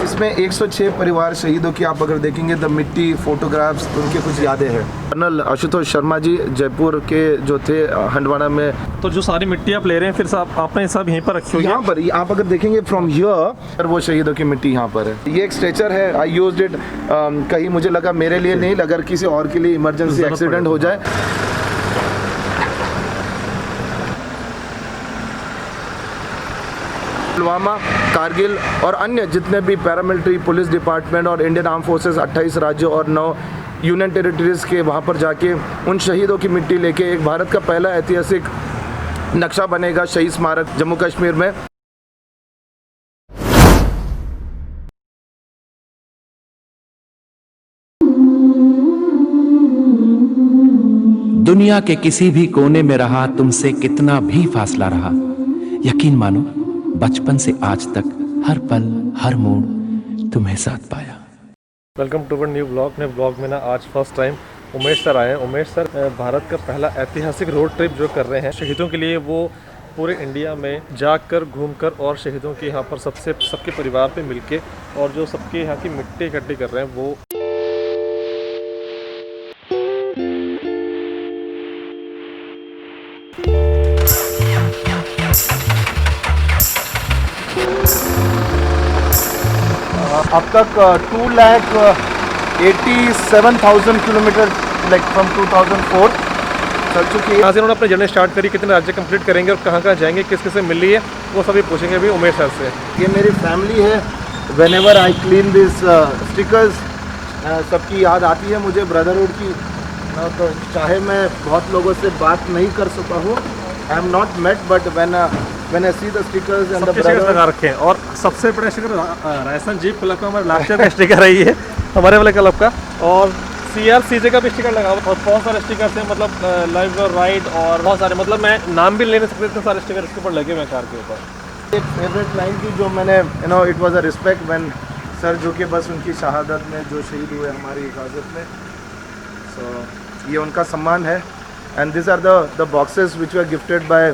इसमें 106 परिवार शहीदों की आप अगर देखेंगे द मिट्टी फोटोग्राफ्स उनके कुछ यादें हैं। कर्नल आशुतोष शर्मा जी जयपुर के जो थे हंडवाड़ा में। तो जो सारी मिट्टी आप ले रहे हैं फिर आपने सब यहीं पर रखी हुई है? यहाँ पर आप अगर देखेंगे फ्रॉम हियर वो शहीदों की मिट्टी यहाँ पर है। ये एक स्ट्रेचर है, आई यूज्ड इट कहीं मुझे लगा मेरे लिए नहीं, अगर किसी और के लिए इमरजेंसी एक्सीडेंट हो जाए। पुलवामा, कारगिल और अन्य जितने भी पैरामिलिट्री पुलिस डिपार्टमेंट और इंडियन आर्म फोर्सेस 28 राज्यों और 9 यूनियन टेरिटरीज के वहाँ पर जाके उन शहीदों की मिट्टी लेके एक भारत का पहला ऐतिहासिक नक्शा बनेगा शहीद स्मारक जम्मू कश्मीर में। दुनिया के किसी भी कोने में रहा, तुमसे कितना भी फासला रहा, यकीन मानो बचपन से आज तक हर पल हर मोड़ तुम्हें साथ पाया। Welcome to our new blog. ने ब्लॉग में ना आज फर्स्ट टाइम उमेश सर आए हैं। उमेश सर भारत का पहला ऐतिहासिक रोड ट्रिप जो कर रहे हैं शहीदों के लिए, वो पूरे इंडिया में जाकर घूमकर और शहीदों के यहाँ पर सबके परिवार पे मिलके और जो सबके यहाँ की मिट्टी इकट्ठी कर रहे हैं वो अब तक 2,87,000 किलोमीटर लाइक फ्रॉम 2004 चल चुकी है। यहाँ से उन्होंने अपनी जर्नी स्टार्ट करी, कितने राज्य कंप्लीट करेंगे और कहाँ कहाँ जाएंगे, किस किस से मिल रही है, वो सभी पूछेंगे अभी उमेश सर से। ये मेरी फैमिली है। Whenever I clean this stickers सबकी याद आती है मुझे ब्रदरहुड की। तो चाहे मैं बहुत लोगों से बात नहीं कर सका हूँ, I am not met, but when I see the stickers and the sticker लगा रखे हैं। और सबसे बड़ा स्टिकर राजस्थान जीप क्लब का हमारे लास्ट ईयर का स्टिकर है ये हमारे वाले क्लब का, और CRCJ का भी स्टिकर लगा हुआ और बहुत सारे स्टिकर हैं, मतलब लाइव राइड और बहुत सारे, मतलब मैं नाम भी ले नहीं सकते इतने सारे स्टिकर इसके ऊपर लगे हुए हैं कार के ऊपर। एक फेवरेट लाइन थी जो मैंने it was a respect when sir जो कि बस उनकी शहादत में जो शहीद हुए हमारी हिफाजत में, सो ये उनका सम्मान है। And this are the boxes which were gifted by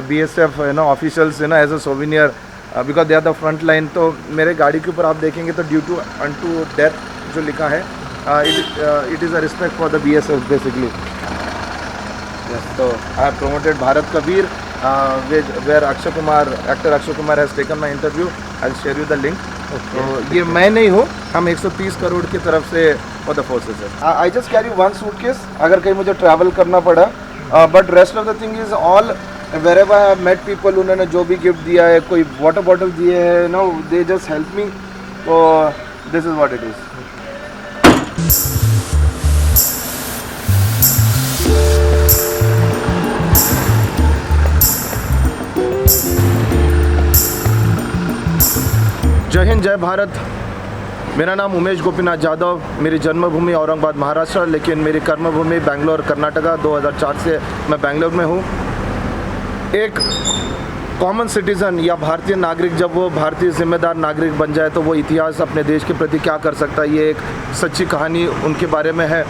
BSF officials as a souvenir because they are the front line. तो मेरे गाड़ी के ऊपर आप देखेंगे तो ड्यू टू अनटू डेथ जो लिखा है, it is a respect for the BSF basically. तो आई हैव प्रोमोटेड भारत का वीर where actor Akshay Kumar has taken my interview. I will share you the link. तो ये मैं नहीं हूँ, हम 130 करोड़ की तरफ से फॉर द फोर्सेस है। I just carry one suitcase अगर कहीं मुझे ट्रैवल करना पड़ा, but rest of the thing is all wherever I have met people, उन्होंने जो भी गिफ्ट दिया है, कोई वाटर बॉटल दिए हैं, they just help me, so this is what it is. जय हिंद, जय भारत। मेरा नाम उमेश गोपीनाथ जाधव। मेरी जन्मभूमि औरंगाबाद महाराष्ट्र, लेकिन मेरी कर्मभूमि बेंगलोर कर्नाटका। 2004 से मैं बेंगलोर में हूँ। एक कॉमन सिटीज़न या भारतीय नागरिक जब वो भारतीय जिम्मेदार नागरिक बन जाए तो वो इतिहास अपने देश के प्रति क्या कर सकता है, ये एक सच्ची कहानी उनके बारे में है।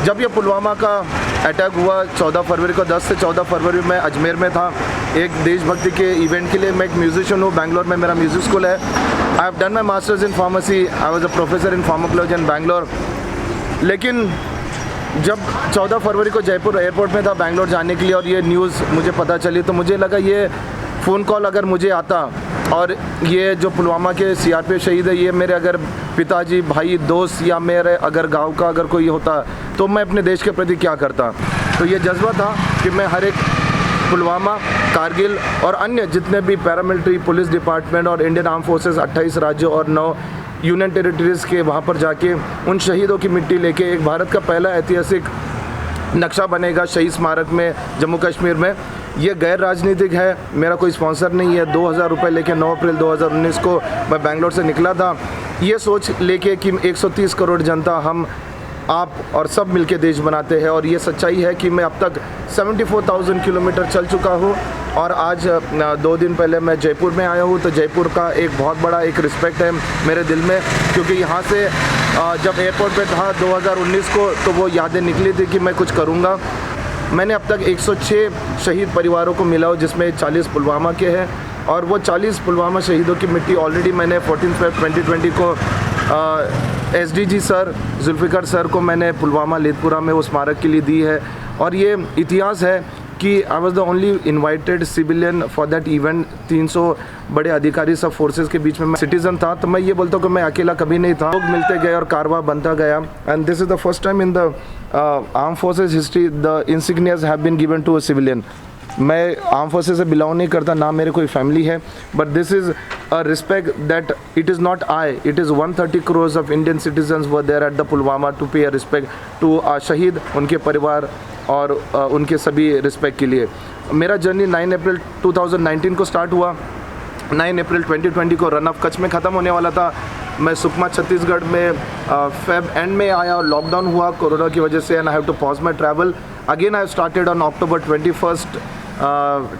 जब ये पुलवामा का अटैक हुआ 14 फरवरी को, 10 से 14 फरवरी में अजमेर में था एक देशभक्ति के इवेंट के लिए। मैं एक म्यूजिशियन हूँ, बेंगलोर में मेरा म्यूज़िक स्कूल है। I have done my masters in pharmacy, I was a professor in pharmacology in Bangalore. लेकिन जब 14 फरवरी को जयपुर एयरपोर्ट में था बेंगलोर जाने के लिए और ये न्यूज़ मुझे पता चली, तो मुझे लगा ये फ़ोन कॉल अगर मुझे आता और ये जो पुलवामा के CRPF शहीद है, ये मेरे अगर पिताजी, भाई, दोस्त या मेरे अगर गांव का अगर कोई होता तो मैं अपने देश के प्रति क्या करता। तो ये जज्बा था कि मैं हर एक पुलवामा, कारगिल और अन्य जितने भी पैरामिलिट्री पुलिस डिपार्टमेंट और इंडियन आर्म फोर्सेस 28 राज्यों और 9 यूनियन टेरिटरीज़ के वहाँ पर जाके उन शहीदों की मिट्टी लेके एक भारत का पहला ऐतिहासिक नक्शा बनेगा शहीद स्मारक में जम्मू कश्मीर में। ये गैर राजनीतिक है, मेरा कोई स्पॉन्सर नहीं है। 2000 रुपये लेके 9 अप्रैल 2019 को मैं बेंगलोर से निकला था, ये सोच लेके कि 130 करोड़ जनता, हम आप और सब मिलके देश बनाते हैं। और ये सच्चाई है कि मैं अब तक 74,000 किलोमीटर चल चुका हूँ और आज 2 दिन पहले मैं जयपुर में आया हूँ। तो जयपुर का एक बहुत बड़ा एक रिस्पेक्ट है मेरे दिल में, क्योंकि यहाँ से जब एयरपोर्ट पे था 2019 को तो वो यादें निकली थी कि मैं कुछ करूँगा। मैंने अब तक 106 शहीद परिवारों को मिला, जिसमें 40 पुलवामा के हैं और वो 40 पुलवामा शहीदों की मिट्टी ऑलरेडी मैंने 14 फरवरी 2020 को SDG सर जुल्फ़िकार सर को मैंने पुलवामा लेथपुरा में वो स्मारक के लिए दी है। और ये इतिहास है कि I was the only invited civilian for that event. 300 बड़े अधिकारी सब फोर्सेस के बीच में मैं सिटीज़न था, तो मैं ये बोलता हूँ कि मैं अकेला कभी नहीं था। लोग मिलते गए और कारवा बनता गया। And this is the first time in the arm forces history the insignias have been given to a civilian. मैं आर्म फोर्सेस से बिलोंग नहीं करता, ना मेरे कोई फैमिली है, but this is a respect that it is not I, it is 130 crore of Indian citizens were there at the Pulwama to pay a respect to शहीद, उनके परिवार और उनके सभी रिस्पेक्ट के लिए। मेरा जर्नी 9 अप्रैल 2019 को स्टार्ट हुआ। 9 अप्रैल 2020 को रन ऑफ कच्छ में ख़त्म होने वाला था। मैं सुकमा छत्तीसगढ़ में फेब एंड में आया और लॉकडाउन हुआ कोरोना की वजह से, and I have to pause my travel again. I started on October 21st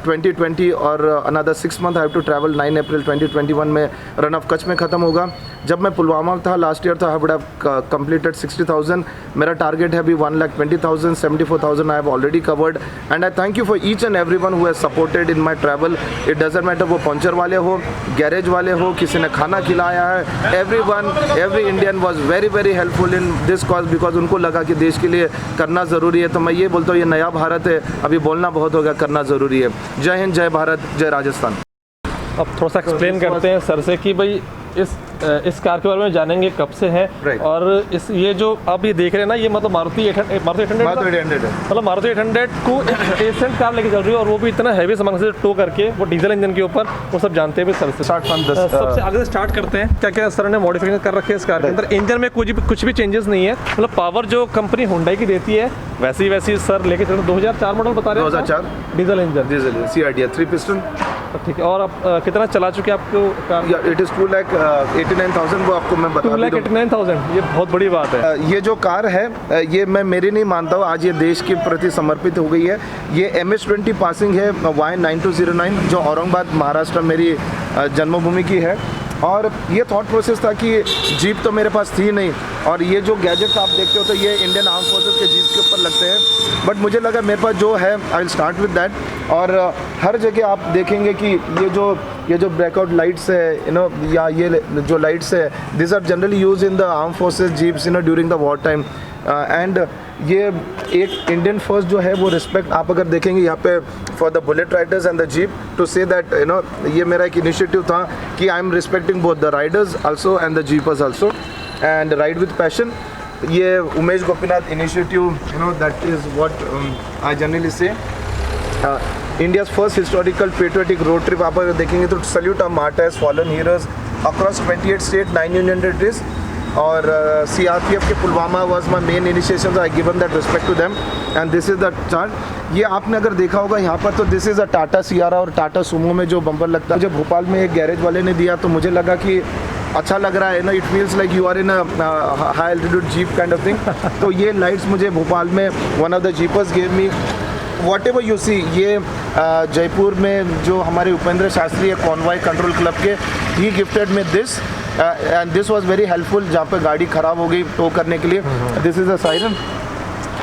2020 और another 6 month I have to travel. 9 April 2021 में रन ऑफ कच्छ में ख़त्म होगा। जब मैं पुलवामा था लास्ट ईयर था, आई वुड हैव कंप्लीटेड 60,000। मेरा टारगेट है अभी 1,20,000, 74,000 I have already covered. And I thank you for each and everyone who has supported in my travel. It doesn't matter वो पंचर वाले हो, गैरेज वाले हो, किसी ने खाना खिलाया है, every Indian was very very helpful in this cause, because उनको लगा कि देश के लिए करना ज़रूरी है। तो मैं ये बोलता हूँ ये नया भारत है, अभी बोलना बहुत होगा, करना ज़रूरी है। जय हिंद, जय भारत, जय राजस्थान। अब थोड़ा सा एक्सप्लेन करते हैं सर से कि भाई इस कार के बारे में जानेंगे कब से है। Right. और इस ये जो आप ये देख रहे हैं ना, ये मतलब मारुति 800 मतलब मारुति 800 को एसेंट कार लेके चल रही है, और वो भी इतना हैवी सामान से टो करके, वो डीजल इंजन के ऊपर, वो सब जानते हैं भी सर से। सबसे आगे से स्टार्ट करते हैं, क्या क्या सर ने मॉडिफिकेशन कर रखे हैं इस कार के अंदर। इंजन में कुछ भी चेंजेस नहीं है, मतलब पावर जो कंपनी हुंडई की देती है वैसी सर लेके चल रहे। 2004 मॉडल बता रहे हैं, 2004 diesel engine, diesel CRDI 3 piston. ठीक है। और आप कितना चला चुके हैं आपको कार? इट इज़ 2,89,000, वो आपको मैं बता दूं। 2,89,000, ये बहुत बड़ी बात है। ये जो कार है ये मैं मेरी नहीं मानता हूँ, आज ये देश के प्रति समर्पित हो गई है। ये MS-20 पासिंग है Y9209, जो औरंगाबाद महाराष्ट्र मेरी जन्मभूमि की है। और ये थॉट प्रोसेस था कि जीप तो मेरे पास थी नहीं, और ये जो गैजेट्स आप देखते हो तो ये इंडियन आर्म फोर्सेस के जीप के ऊपर लगते हैं, बट मुझे लगा मेरे पास जो है I will start with that. और हर जगह आप देखेंगे कि ये जो ब्रेकआउट लाइट्स है या ये जो लाइट्स है, this are generally use in the arm forces jeeps during the war time. And ये एक इंडियन फर्स्ट जो है वो रिस्पेक्ट आप अगर देखेंगे यहाँ पे for the bullet riders and the jeep, to say that ये मेरा एक इनिशिएटिव था कि I am respecting both the riders also and the jeepers also, and ride with passion. ये Umesh Gopinath initiative that is what I generally say India's first historical patriotic road trip. आप अगर देखेंगे तो salute of martyrs, fallen heroes across 28 state, 9 union territories. और CRPF के Pulwama was my main initiation, I given that respect to them. And this is the chart. ये आपने अगर देखा होगा यहाँ पर, तो this is a Tata Sierra और टाटा सुमो में जो बम्पर लगता है, मुझे भोपाल में एक गैरेज वाले ने दिया, तो मुझे लगा कि अच्छा लग रहा है it feels like you are in a high altitude jeep kind of thing. तो ये लाइट्स मुझे भोपाल में one of the jeepers gave me. Whatever you see, ये जयपुर में जो हमारे उपेंद्र शास्त्री है कॉन्वॉय कंट्रोल क्लब के, ही गिफ्टेड में this, and this was very helpful जहाँ पे गाड़ी ख़राब हो गई टो करने के लिए। This is a siren,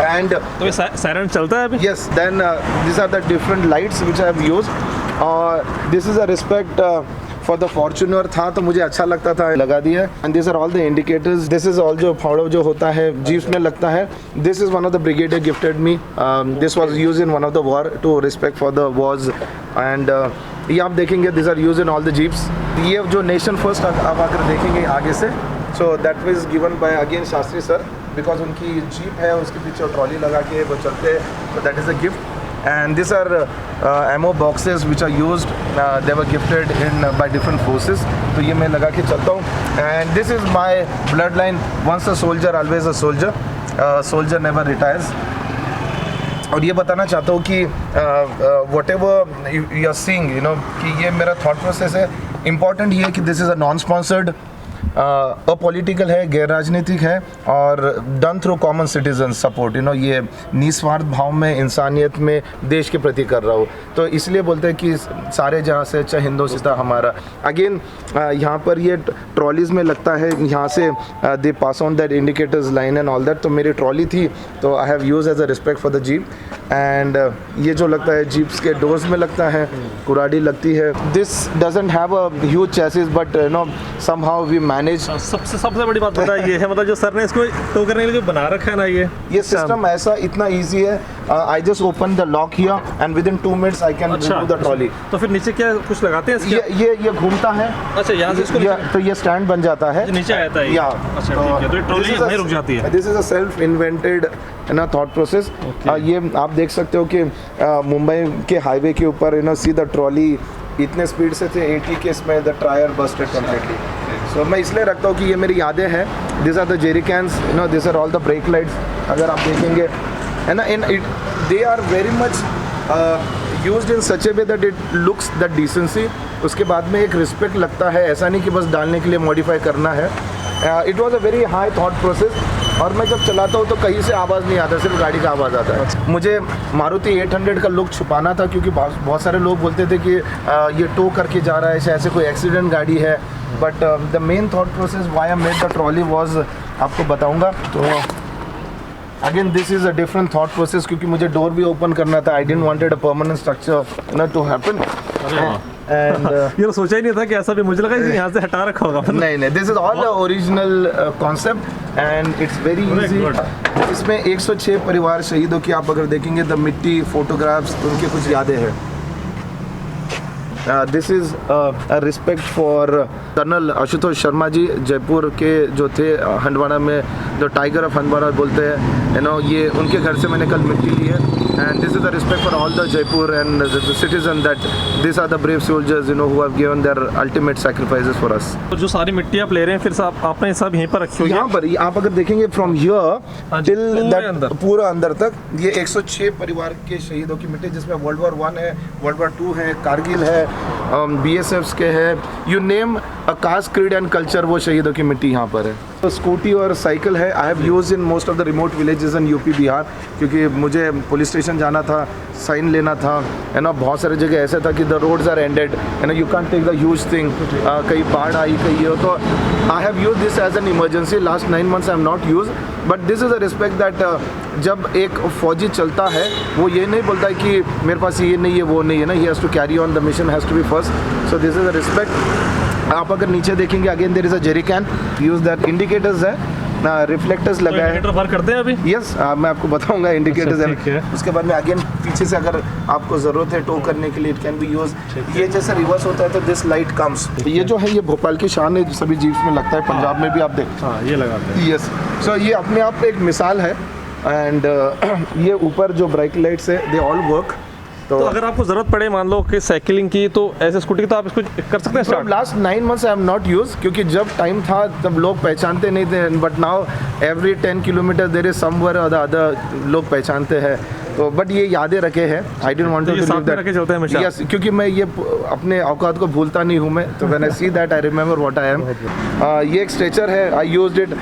and तो ये सायरन चलता है अभी? Yes, then this are the different lights which I have used. और this is a respect for the Fortuner था, तो मुझे अच्छा लगता था, लगा दिया। And this are all the indicators. This is all जो फाड़ो जो होता है जीप्स में लगता है, this is one of the brigadier gifted me. This was use in one of the war to respect for the wars. And ये आप देखेंगे this are use in all the jeeps. ये जो नेशन फर्स्ट आप अगर देखेंगे आगे से, so that was given by again Shastri sir, because उनकी जीप है उसके पीछे ट्रॉली लगा के वो चलते हैं, तो that is a gift. And these are ammo boxes which are used, they were gifted in by different forces, तो ये मैं लगा के चलता हूँ। And this is my bloodline, once a soldier always a soldier, soldier never retires। और ये बताना चाहता हूँ कि whatever you are seeing कि ये मेरा thought process है। important ये है कि this is a non-sponsored apolitical है, गैर राजनीतिक है और done through common citizen support, ये निस्वार्थ भाव में, इंसानियत में, देश के प्रति कर रहा हो। तो इसलिए बोलते हैं कि सारे जहाँ से अच्छा हिंदुस्तान हमारा। अगेन यहाँ पर ये ट्रॉलीज में लगता है, यहाँ से दे pass on that indicators line and all that. तो मेरी ट्रॉली थी तो I have use as a respect for the jeep. And ये जो लगता है जीप्स के डोर्स में लगता है, कुराडी लगती है। This doesn't have a huge chassis but somehow we manage. सबसे बड़ी बात पता है ये है, मतलब जो सर ने इसको टो करने के लिए जो बना रखा है ना, ये सिस्टम ऐसा इतना इजी है। I just open the lock here and with in 2 minutes I can remove the trolley. तो फिर नीचे क्या कुछ लगाते हैं इसके? ये घूमता है। अच्छा, यहाँ से इसको तो ये स्टैंड बन जाता है, नीचे आता है। या अच्छा, ठीक है, तो ट्रॉली यहीं रुक जाती है। This is a self invented thought process. ये आप देख सकते हो कि मुंबई के हाईवे के ऊपर सी द ट्रॉली इतने स्पीड से थे 80 के, इसमें the tyre busted completely. So मैं इसलिए रखता हूँ कि ये मेरी यादें हैं। This are the jerry cans, this are all the brake lights. अगर आप देखेंगे है ना, in it they are very much used in such a way that it looks the decency. उसके बाद में एक रिस्पेक्ट लगता है, ऐसा नहीं कि बस डालने के लिए मॉडिफाई करना है। It was a very high thought process. और मैं जब चलाता हूँ तो कहीं से आवाज़ नहीं आता, सिर्फ गाड़ी का आवाज़ आता है। मुझे मारुति 800 का लुक छुपाना था क्योंकि बहुत सारे लोग बोलते थे कि ये टो करके जा रहा है, ऐसे कोई एक्सीडेंट गाड़ी है। But the main thought process why I made the trolley was, आपको बताऊंगा। तो again this is a different thought process, क्योंकि मुझे डोर भी ओपन करना था। I didn't wanted a permanent structure to happen. And ये सोचा ही नहीं था कि ऐसा भी, मुझे लगा कि यहाँ से हटा रखा होगा। नहीं, this is all original concept and it's very easy. इसमें 106 परिवार शहीदों की आप अगर देखेंगे, द मिट्टी, फोटोग्राफ्स, उनके कुछ यादें हैं। This is respect for colonel Ashutosh Sharma ji, Jaipur के जो थे, हंडवाड़ा में जो टाइगर ऑफ हंडवाड़ा बोलते हैं, ये उनके घर से मैंने कल मिट्टी ली है। And this is the respect for all the Jaipur and the citizen that this are the brave soldiers who have given their ultimate sacrifices for us. तो जो सारी मिट्टी आप ले रहे हैं, फिर आपने सब यहीं पर रखी हुई है? यहाँ पर आप अगर देखेंगे फ्रॉम हियर टिल दैट पूरा अंदर तक, ये 106 परिवार के शहीदों की मिट्टी, जिसमें वर्ल्ड वॉर 1 है, वर्ल्ड वॉर 2 है, कारगिल है, BSFs के है, you name a caste, creed and culture, वो शहीदों की मिट्टी यहाँ पर है। तो स्कूटी और साइकिल है। I have use in most of the remote villages in UP Bihar, क्योंकि मुझे पुलिस स्टेशन जाना था, साइन लेना था, है ना। बहुत सारे जगह ऐसे था कि द रोड्स आर एंडेड, है ना, you can take the huge thing. कहीं बाढ़ आई, कहीं हो, तो I have use this as an emergency. Last 9 months I have not use, but this is a respect that जब एक फौजी चलता है, वो ये नहीं बोलता है कि मेरे पास ये नहीं है, वो नहीं है ना, he has to carry on, the mission has to be first. So this is a respect. आप अगर नीचे देखेंगे, again there is a jerry can, use that. Indicators है, रिफ्लेक्टर्स लगा है। इंडिकेटर बाहर करते हैं अभी? यस, मैं आपको बताऊंगा इंडिकेटर्स है। है। उसके बाद में अगेन पीछे से अगर आपको ज़रूरत है टो करने के लिए, इट कैन बी यूज। ये जैसे रिवर्स होता है तो दिस लाइट कम्स। ये जो है, ये भोपाल की शान है, सभी जीप्स में लगता है, पंजाब में भी आप देख। हाँ, ये लगाते हैं। यस, सो ये अपने आप एक मिसाल है। एंड ये ऊपर जो ब्राइट लाइट्स है, दे ऑल वर्क। तो अगर आपको ज़रूरत पड़े, मान लो कि साइकिलिंग की, तो ऐसे स्कूटी की, तो आप इसको कर सकते हैं start? Last 9 months I have not use, क्योंकि जब टाइम था तब लोग पहचानते नहीं थे, but now every 10 kilometer there is somewhere और द अदर लोग पहचानते हैं। तो बट ये यादें रखे हैं। I didn't want to leave that. Yes, क्योंकि मैं ये अपने औकात को भूलता नहीं हूँ मैं, तो when I see that I remember what I am. ये एक स्ट्रेचर है, आई यूज्ड इट।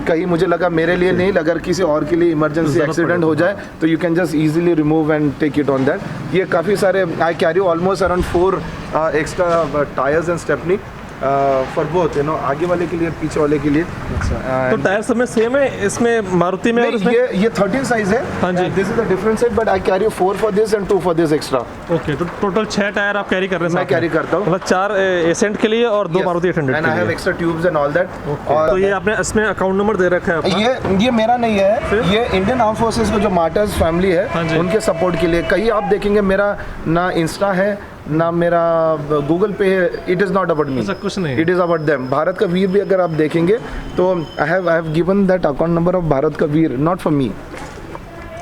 कहीं मुझे लगा मेरे लिए नहीं, अगर किसी और के लिए इमरजेंसी एक्सीडेंट हो जाए तो you can just easily remove and take it on that. ये काफ़ी सारे, I carry almost around 4 extra tyres and stepney for both, आगे वाले के लिए, पीछे वाले के लिए। तो टायर सब में सेम है इसमें, मारुति में? और इसमें ये 13 साइज है। हाँ जी, this is a different size, but I carry 4 for this and 2 for this extra. Okay, तो टोटल 6 टायर आप कैरी कर रहे हैं? मैं कैरी करता हूँ, मतलब 4 एसेंट के लिए और 2 Maruti 800 and I have extra tubes and all that. तो ये आपने इसमें अकाउंट नंबर दे रखा है अपना? ये मेरा नहीं है, ये इंडियन आर्म फोर्सेस को जो मार्टर्स फैमिली है, उनके सपोर्ट के लिए। कहीं आप देखेंगे मेरा ना इंस्टा है, ना मेरा गूगल पे है। It is not about me, कुछ नहीं, it is about them. Bharat का वीर भी अगर आप देखेंगे तो I have given that account number of Bharat का वीर, नॉट फॉर मी।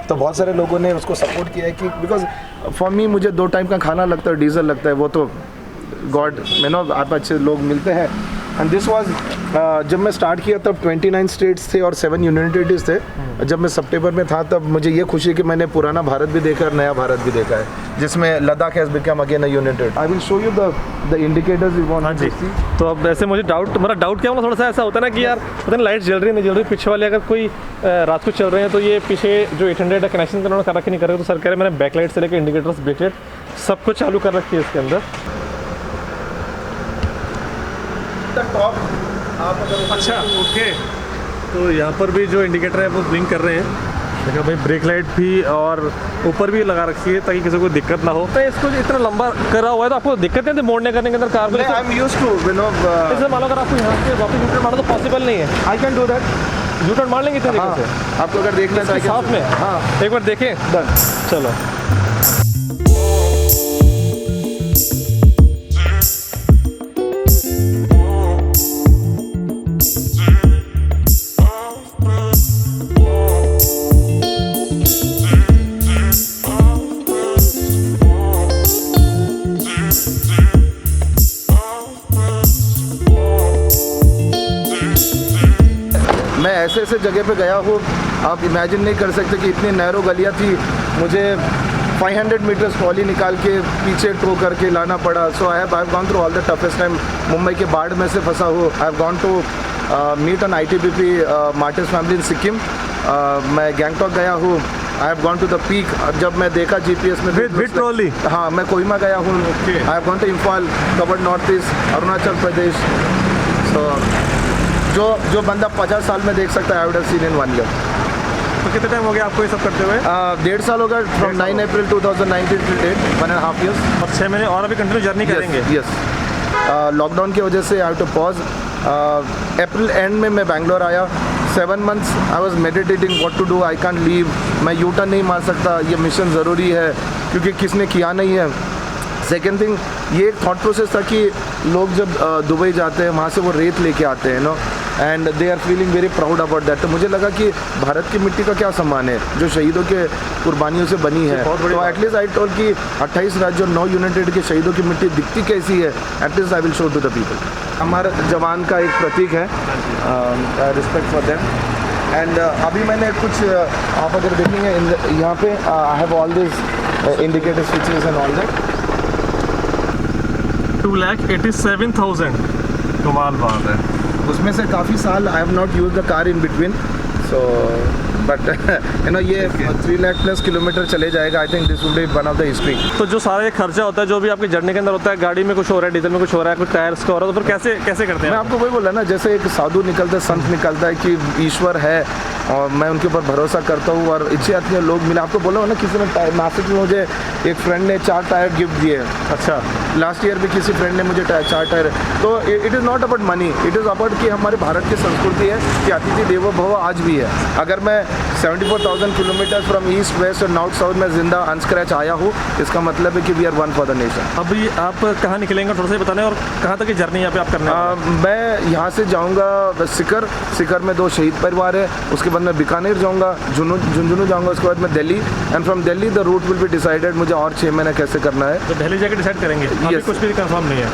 तो बहुत सारे लोगों ने उसको सपोर्ट किया है कि बिकॉज फॉर मी, मुझे 2 टाइम का खाना लगता है, डीजल लगता है, वो तो गॉड आप अच्छे लोग मिलते हैं एंड दिस वाज जब मैं स्टार्ट किया तब 29 स्टेट्स थे और 7 यूनियन टेरिटरीज थे। जब मैं सितंबर में था तब मुझे ये खुशी है कि मैंने पुराना भारत भी देखा और नया भारत भी देखा है, जिसमें Ladakh has become again a union territory. I will show you the indicators you want. हाँ जी, तो अब ऐसे मुझे मेरा डाउट क्या होगा, थोड़ा सा ऐसा होता है ना कि यार पता नहीं लाइट जल रही है नहीं जल रही, पीछे वाले अगर कोई रात को चल रहे हैं तो ये पीछे जो 800 है कनेक्शन उन्होंने कर रखे नहीं कर रहे, तो सर कह रहे मैंने बैकलाइट से लेकर इंडिकेटर्स ब्रेकलाइट सब कुछ चालू कर रखी है इसके अंदर। अच्छा ओके, तो यहाँ पर भी जो इंडिकेटर है वो ब्लिंक कर रहे हैं, देखो भाई ब्रेक लाइट भी और ऊपर भी लगा रखी है ताकि किसी को दिक्कत ना हो। तो इसको जो इतना लंबा करा हुआ है तो आपको दिक्कत नहीं थी मोड़ने करने के अंदर कार को? I am used to you know, इससे मान लो अगर आपको यहाँ से वापस यूटर्न मारना तो पॉसिबल नहीं है। I can do that. U turn मार लेंगे इतने हाँ, तरीके से? आपको अगर देखना है साथ में हाँ एक बार देखें। डन। चलो मैं ऐसे ऐसे जगह पे गया हूँ, आप इमेजिन नहीं कर सकते कि इतनी नैरो गलियाँ थी, मुझे 500 मीटर्स ट्रॉली निकाल के पीछे टो करके लाना पड़ा। So I have gone through all the toughest time. Mumbai के बाढ़ में से फंसा हूँ। I have gone to meet on ITBP martyrs family in Sikkim. मैं गैंगटॉक गया हूँ। I have gone to the peak. जब मैं देखा GPS में विद ट्रॉली, हाँ मैं कोहिमा गया हूँ। I have gone to Imphal, covered north east, Arunachal Pradesh. So जो बंदा 50 साल में देख सकता है, I would have seen in 1 year. तो कितने टाइम हो गया आपको ये सब करते हुए? 1.5 साल होगा, from 9 April 2019 till date, 1.5 years। और 6 महीने और अभी कंटिन्यू जर्नी करेंगे? यस। लॉकडाउन की वजह से I have to pause. April end में मैं बैंगलोर आया। 7 months I was meditating what to do. I can't leave. मैं यूटर्न नहीं मार सकता, ये मिशन ज़रूरी है क्योंकि किसने किया नहीं है। सेकेंड थिंग, ये एक थॉट प्रोसेस था कि लोग जब दुबई जाते हैं वहाँ से वो रेत लेके आते हैं no, and they are feeling very proud about that. तो मुझे लगा कि भारत की मिट्टी का क्या सम्मान है जो शहीदों के कुर्बानियों से बनी है। तो एटलीस्ट आई टोल्ड कि 28 राज्यों 9 यूनियन टेरिटरी के शहीदों की मिट्टी दिखती कैसी है, at least I will show to the people. हमारे जवान का एक प्रतीक है, रिस्पेक्ट फॉर देम। एंड अभी मैंने कुछ आप अगर देखेंगे यहाँ पे I have all this indicator switches and all that. 2,87,000 कमाल बात है। उसमें से काफ़ी साल आई have not use the car in between, so but you know ये 3 लाख प्लस किलोमीटर चले जाएगा। I think this would be one of the history. तो जो सारा ये खर्चा होता है जो भी आपकी जर्नी के अंदर होता है, गाड़ी में कुछ हो रहा है, डीजल में कुछ हो रहा है, कुछ टायर्स का हो रहा है, तो फिर कैसे करते हैं? मैं आपको वही बोला ना, जैसे एक साधु निकलता है, संत निकलता है कि ईश्वर है और मैं उनके ऊपर भरोसा करता हूँ और इच्छे आती है लोग मिले। आपको बोला हो ना, किसी ने नासिक में मुझे एक फ्रेंड ने 4 टायर गिफ्ट दिए। अच्छा, लास्ट ईयर भी किसी फ्रेंड ने मुझे 4 टायर। तो it is not about money, it is about कि हमारे भारत की संस्कृति है कि अतिथि देवो भव आज भी है। अगर मैं 74,000 किलोमीटर फ्रॉम ईस्ट वेस्ट और नॉर्थ साउथ में जिंदा अनस्क्रैच आया हूँ, इसका मतलब है कि we are one for the nation. अभी आप कहाँ निकलेंगे थोड़ा सा बताने, और कहाँ तक की जर्नी यहाँ पे आप करने वाले हैं? मैं यहाँ से जाऊँगा सिकर में 2 शहीद परिवार है, उसके बाद मैं बीकानेर जाऊँगा, झुंझुनू जाऊँगा, उसके बाद मैं Delhi, and from Delhi the route will be decided मुझे और 6 महीने कैसे करना है। तो दिल्ली जाके डिसाइड करेंगे? अभी कुछ भी कंफर्म नहीं है।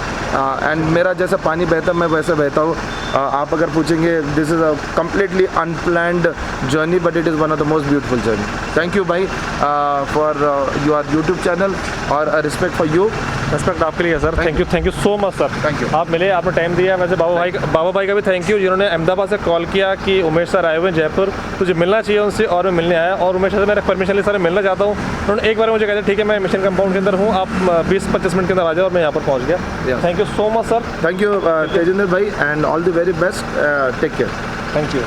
एंड मेरा जैसा पानी बहता मैं वैसे बहता हूँ। आप अगर पूछेंगे, this is a completely unplanned journey but it is one of the most beautiful journey. Thank you भाई फॉर योर यूट्यूब चैनल और रिस्पेक्ट फॉर यू। रिस्पेक्ट आपके लिए sir, thank you so much sir. Thank you. आप मिले, आपने time दिया। वैसे बाबा भाई का भी थैंक यू, जिन्होंने अहमदाबाद से कॉल किया कि उमेश सर आए हुए हैं जयपुर, तुझे मिलना चाहिए उनसे, और मैं मिलने आया। और उमेश सर मेरा परमिशन ले सर मिलना चाहता हूँ। उन्होंने एक बार मुझे कहते ठीक है मैं मिशन कंपाउंड के अंदर हूँ, आप 20-25 मिनट के अंदर आ जाओ, और मैं यहाँ पर पहुँच गया। Thank you so much sir. Thank you Tejinder भाई, and all the very best. Take care. Thank you.